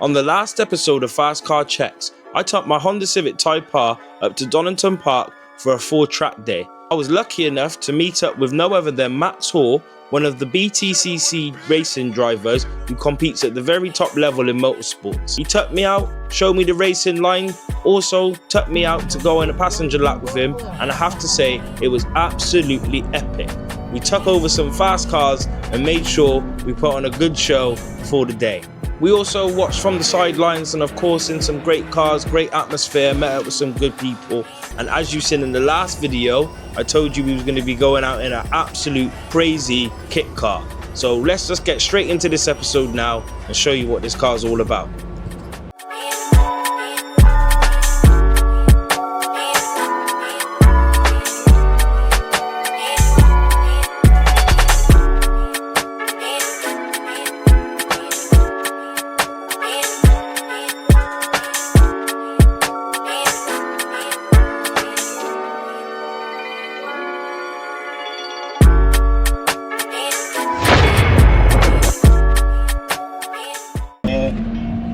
On the last episode of Fast Car Checks, I took my Honda Civic Type R up to Donington Park for a full track day. I was lucky enough to meet up with no other than Matt Hall, one of the BTCC racing drivers who competes at the very top level in motorsports. He took me out, showed me the racing line, also took me out to go on a passenger lap with him, and I have to say it was absolutely epic. We took over some fast cars and made sure we put on a good show for the day. We also watched from the sidelines and of course in some great cars, great atmosphere, met up with some good people. And as you've seen in the last video, I told you we was going to be going out in an absolute crazy kit car. So let's just get straight into this episode now and show you what this car is all about.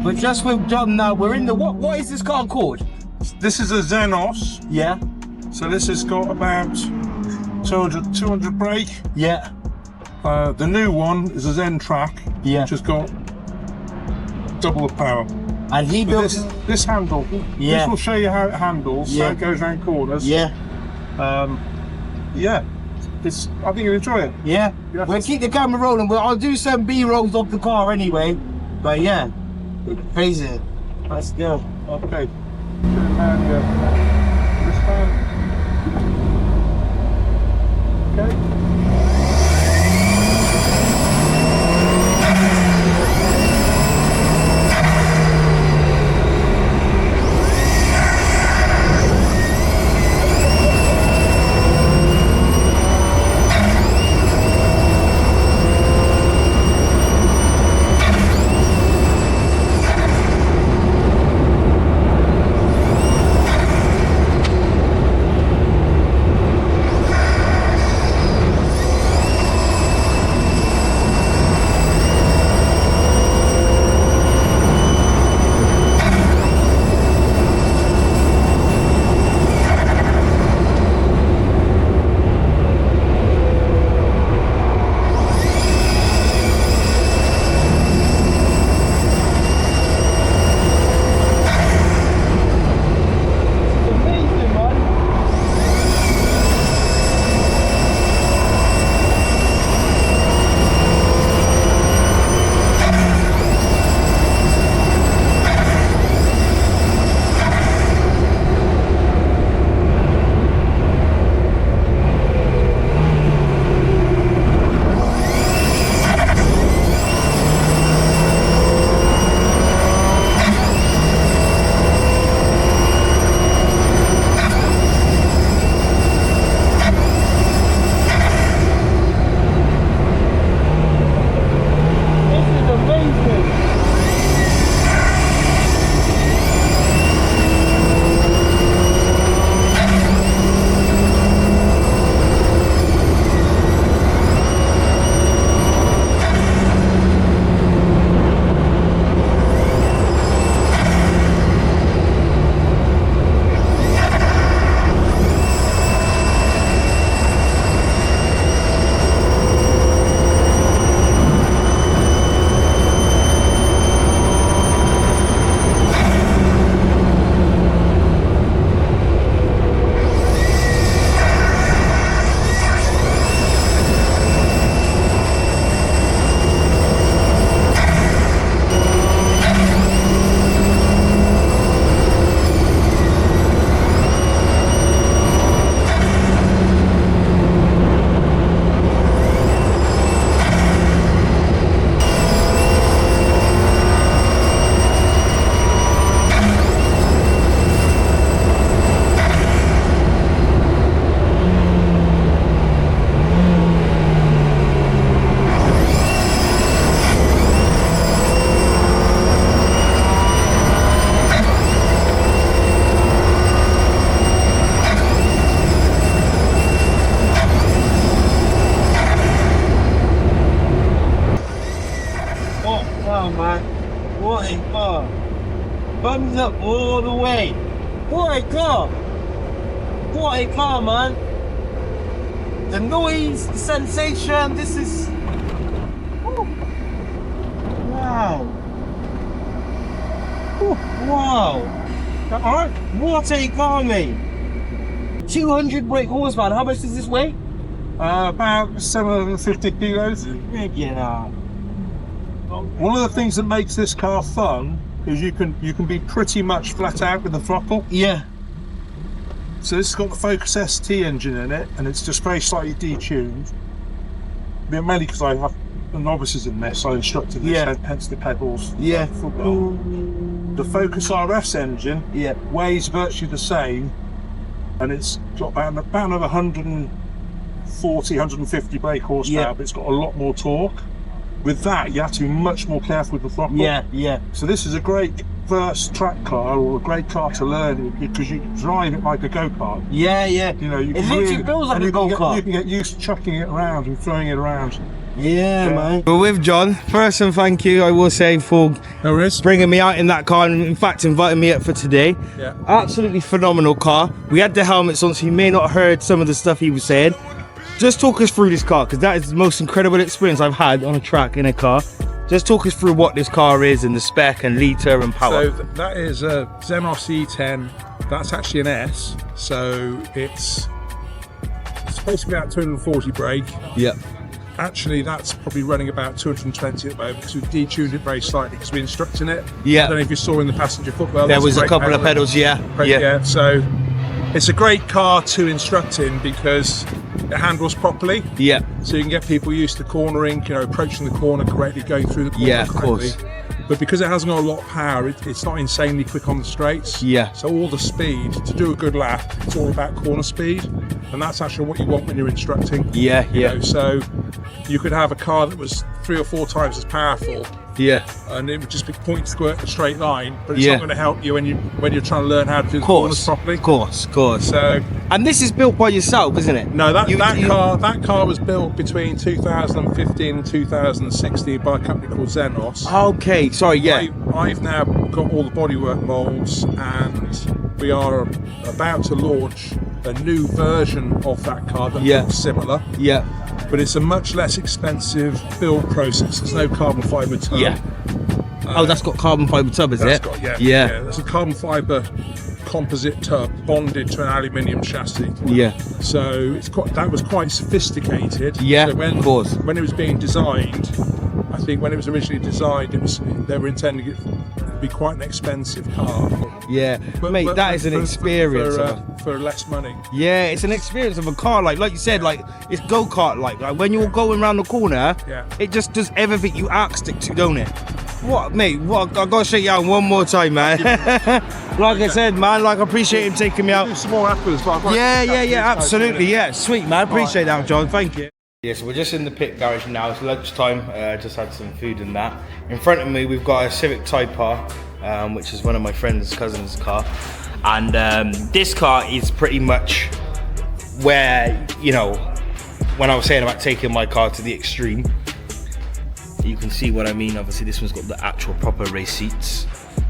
We're just with John now. We're in the what is this car called? This is a Zenos. Yeah. So this has got about 200 brake. Yeah. The new one is a Zen track. Yeah. Which has got double the power. And he built this handle. Yeah. This will show you how it handles. Yeah. So it goes around corners. Yeah. Yeah. I think you'll enjoy it. Yeah. Yeah. We'll keep the camera rolling. I'll do some B-rolls of the car anyway. But yeah. Crazy. Let's go. Okay. Okay. car. Thumbs up all the way. What a car. What a car, man. The noise, the sensation, this is... Woo. Wow. Woo. Wow. Alright, what a car, mate. 200 brake horsepower. How much does this weigh? About 750 kilos. One of the things that makes this car fun is you can be pretty much flat out with the throttle. Yeah. So this has got the Focus ST engine in it, and it's just very slightly detuned. Mainly because I have the novices in this, I instructed this, hence the pedals. Yeah. The Focus RS engine weighs virtually the same, and it's got about 140, 150 brake horsepower, but it's got a lot more torque. With that, you have to be much more careful with the throttle. Yeah. So this is a great first track car, or a great car to learn, because you can drive it like a go-kart. Yeah. You know, you It literally feels like a go-kart. You can get used to chucking it around and throwing it around. Yeah, man. We're with John. First, and thank you, I will say, for bringing me out in that car, and in fact inviting me up for today. Yeah. Absolutely phenomenal car. We had the helmets on, so you may not have heard some of the stuff he was saying. Just talk us through this car, because that is the most incredible experience I've had on a track in a car. Just talk us through what this car is and the spec and litre and power. So that is a Zenos E10. That's actually an S. So it's supposed to be about 240 brake. Yeah. Actually, that's probably running about 220 at the moment, because we've detuned it very slightly because we're instructing it. Yeah. I don't know if you saw in the passenger footwell. There was a couple of pedals, yeah. So it's a great car to instruct in because it handles properly. Yeah. So you can get people used to cornering, you know, approaching the corner correctly, going through the corner correctly. Of course. But because it hasn't got a lot of power, it's not insanely quick on the straights. Yeah. So all the speed, to do a good lap, it's all about corner speed. And that's actually what you want when you're instructing. Yeah. You know, so you could have a car that was 3 or 4 times as powerful. Yeah. And it would just be pointing to squirt a straight line, but it's not going to help you when you're trying to learn how to do the corners properly. Of course. So, and this is built by yourself, isn't it? No, that car was built between 2015 and 2016 by a company called Zenos. Okay, sorry, yeah. I've now got all the bodywork molds, and we are about to launch a new version of that car that looks similar. Yeah. But it's a much less expensive build process. There's no carbon fibre tub. Yeah. That's got carbon fibre tub, is it? Yeah. There's a carbon fibre composite tub bonded to an aluminium chassis. Yeah. So that was quite sophisticated. Yeah, so of course. When it was being designed, I think when it was originally designed, they were intending it to be quite an expensive car. Yeah, mate, that is an experience for less money. Yeah, it's an experience of a car, like you said, like it's go-kart like when you're going around the corner, it just does everything you asked it to, don't it? What, mate? What? I gotta shake you out one more time, man. Like I said, man, like I appreciate him taking me out. Do some more afterwards, but yeah, absolutely, yeah, sweet, man. Appreciate that, John. Thank you. Yeah, so we're just in the pit garage now. It's lunchtime. Just had some food and that. In front of me, we've got a Civic Type R, which is one of my friend's cousin's car, and this car is pretty much where, you know, when I was saying about taking my car to the extreme. You can see what I mean. Obviously, this one's got the actual proper race seats.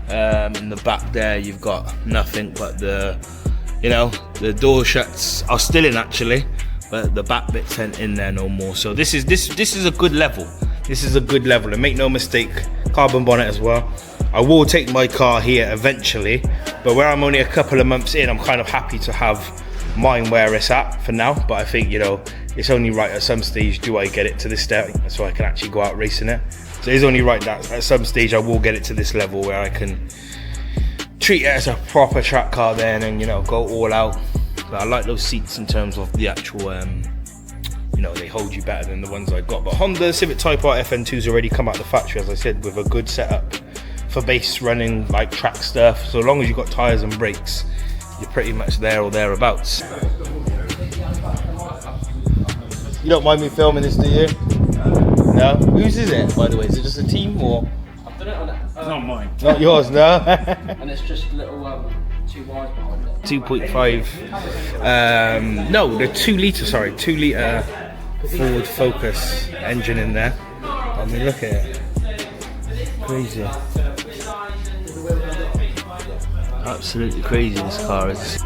In the back there, you've got nothing but the door shuts are still in actually, but the back bits ain't in there no more. So this is a good level. This is a good level, and make no mistake, carbon bonnet as well. I will take my car here eventually, but where I'm only a couple of months in, I'm kind of happy to have mine where it's at for now. But I think, you know, it's only right at some stage do I get it to this step so I can actually go out racing it. So it's only right that at some stage I will get it to this level where I can treat it as a proper track car then, and, you know, go all out. But I like those seats in terms of the actual, you know, they hold you better than the ones I got. But Honda Civic Type R FN2's already come out the factory, as I said, with a good setup for base running, like track stuff. So long as you've got tyres and brakes, you're pretty much there or thereabouts. You don't mind me filming this, do you? No? Whose is it, by the way? Is it just a team or? I've done it on It's not mine. Not yours, no? and it's just little 2 wires behind it. 2.5. No, the 2 litre, sorry, 2 litre Ford Focus engine in there. I mean, look at it. Crazy. Absolutely crazy, this car is.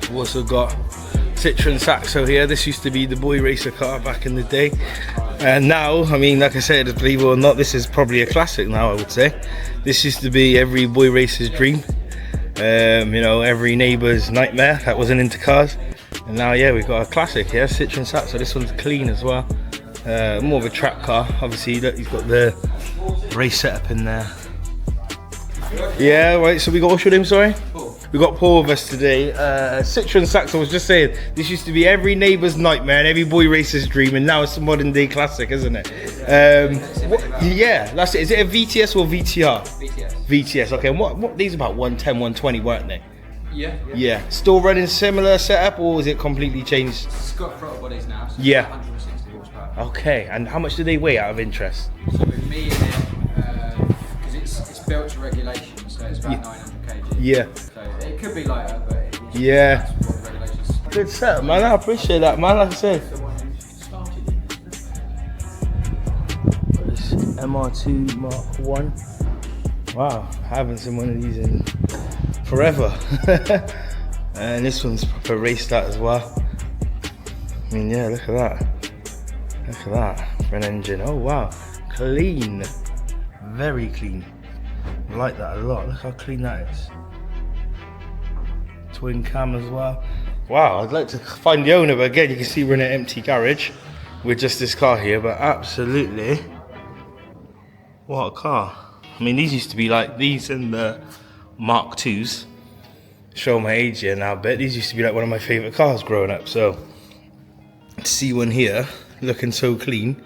We've also got Citroen Saxo here. This used to be the boy racer car back in the day, and now, I mean, like I said, believe it or not, this is probably a classic now, I would say. This used to be every boy racer's dream, you know, every neighbour's nightmare that wasn't into cars. And now, yeah, we've got a classic here, Citroen Saxo. This one's clean as well, more of a track car. Obviously, look, he's got the race setup in there. Yeah, right, so we got, what's your name, sorry? We got Paul with us today. Citroen Saxo, I was just saying, this used to be every neighbour's nightmare and every boy racer's dream, and now it's a modern day classic, isn't it? Yeah, that's it. Is it a VTS or VTR? VTS. VTS, okay. And what these about 110, 120, weren't they? Yeah. Yeah. Still running similar setup, or is it completely changed? It's got throttle bodies now. So Yeah. 160 horsepower. Okay, and how much do they weigh out of interest? So with me in it, because it's built to regulation, so it's about 900 kg. Yeah. So it could be lighter, but Yeah. that's what the regulations. Good setup, man. I appreciate that, man. Like I said. MR2 Mark 1. Wow, I haven't seen one of these in forever. And this one's proper race start as well. I mean, yeah, look at that. Look at that for an engine. Oh wow, clean, very clean. I like that a lot. Look how clean that is. Twin cam as well. Wow, I'd like to find the owner, but again, you can see we're in an empty garage with just this car here. But absolutely, what a car. I mean, these used to be like these and the Mark IIs. Show my age here now, but these used to be like one of my favourite cars growing up. So to see one here looking so clean,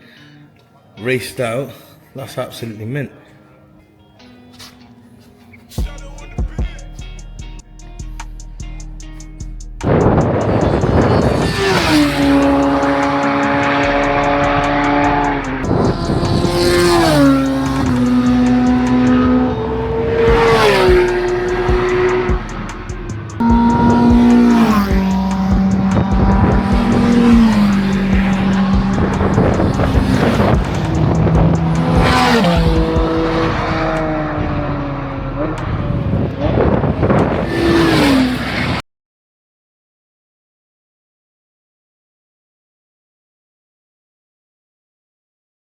raced out, that's absolutely mint.